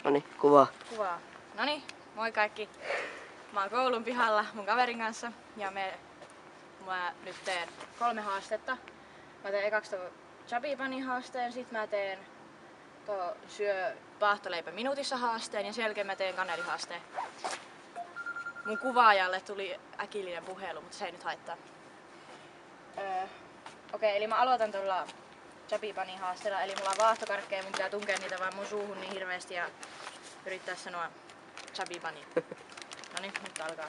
Noniin, kuvaa. Kuvaa. Noniin, moi kaikki. Mä oon koulun pihalla mun kaverin kanssa ja mä nyt teen 3 haastetta. Mä teen ekaksi Chubby Bunny haasteen, sit mä teen syö paahtoleipä minuutissa haasteen ja sen jälkeen mä teen kanelihaasteen. Mun kuvaajalle tuli äkillinen puhelu, mutta se ei nyt haittaa. Okei, eli mä aloitan tuolla Chubby Bunny haasteella, eli mulla on vaahtokarkkeja, mun pitää tunkea niitä vaan mun suuhun niin hirveesti ja yrittää sanoa Chubby Bunny. Noniin, nyt alkaa.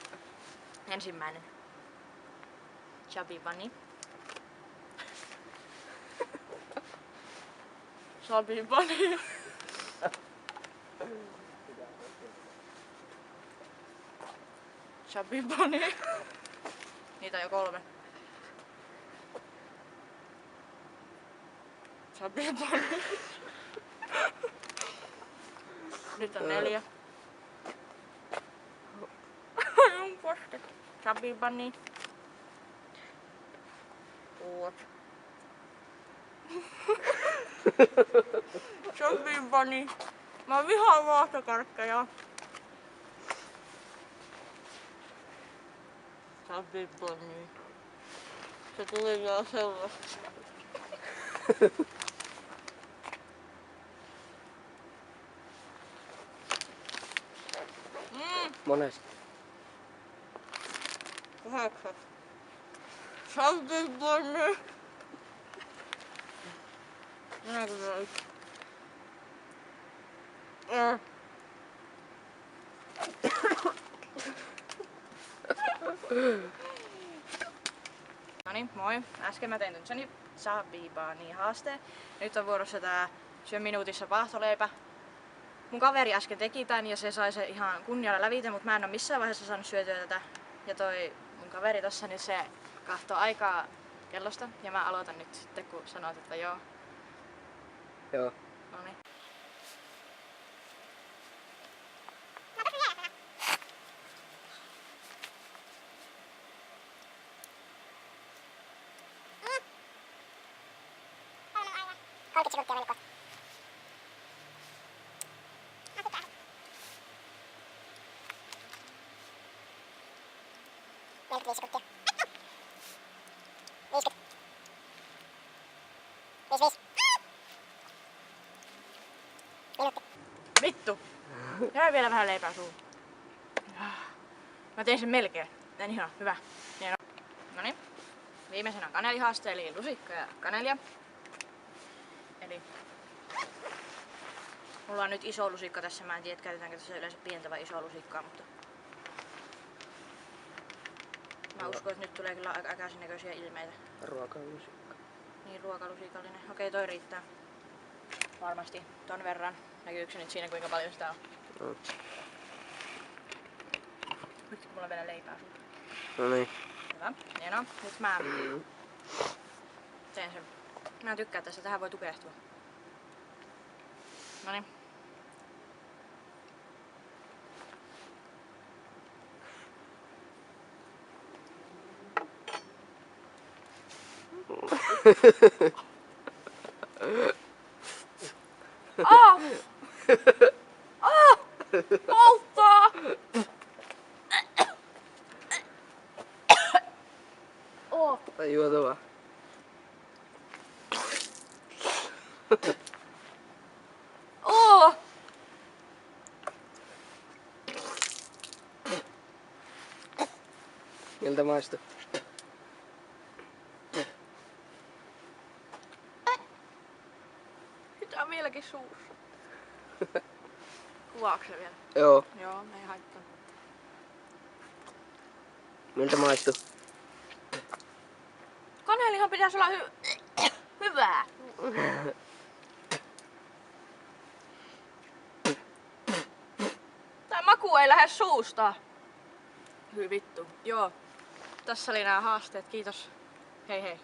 Ensimmäinen. Chubby Bunny. Chubby Bunny. Chubby Bunny. Niitä on jo 3. Chubby Bunny. Nyt on 4. Chubby Bunny. 6. Chubby Bunny. Mä vihaan vaahtokarkkeja. Chubby Bunny. Se tuli vielä sellaista. Monesti. 8. Chubby Bunny. 41. Noniin, moi. Äsken mä tein ton Chubby Bunny haasteen. Nyt on vuorossa tää syö minuutissa paahtoleipä. Mun kaveri äsken teki tän ja se sai se ihan kunnialla lävitä, mutta mä en oo missään vaiheessa saanut syötyä tätä. Ja toi mun kaveri tossa, niin se kahtoo aikaa kellosta ja mä aloitan nyt sitten kun sanoit, että joo. Joo. Noniin. Vittu! Jää vielä vähän leipää suuhun. Mä tein sen melkein. Tän ihan hyvä. Noniin. Viimeisenä on kanelihaaste, eli lusikka ja kanelia. Eli mulla on nyt iso lusikka tässä. Mä en tiedä, käytetäänkö tässä yleensä pientä vai isoa lusikkaa, mutta mä uskon, että nyt tulee kyllä aika äkäisen näköisiä ilmeitä. Ruokalusikka. Niin, ruokalusikallinen. Okei, toi riittää. Varmasti ton verran. Näkyykö nyt siinä kuinka paljon sitä on? No. Nyt mulla on vielä leipää suuhun. Noniin. Hyvä. Hienoa. Nyt mä teen sen. Mä tykkään tästä. Tähän voi tukehtua. Noniin. Polttaa! Tai juotavaa. Miltä maistuu? Sitä on vieläkin suussa. Kuvaako se vielä? Joo. Joo, ei haittaa. Miltä maistuu? Kanelihan pitäisi olla hyvää. Tää maku ei lähde suusta. Hyi vittu. Joo. Tässä oli nämä haasteet. Kiitos. Hei hei.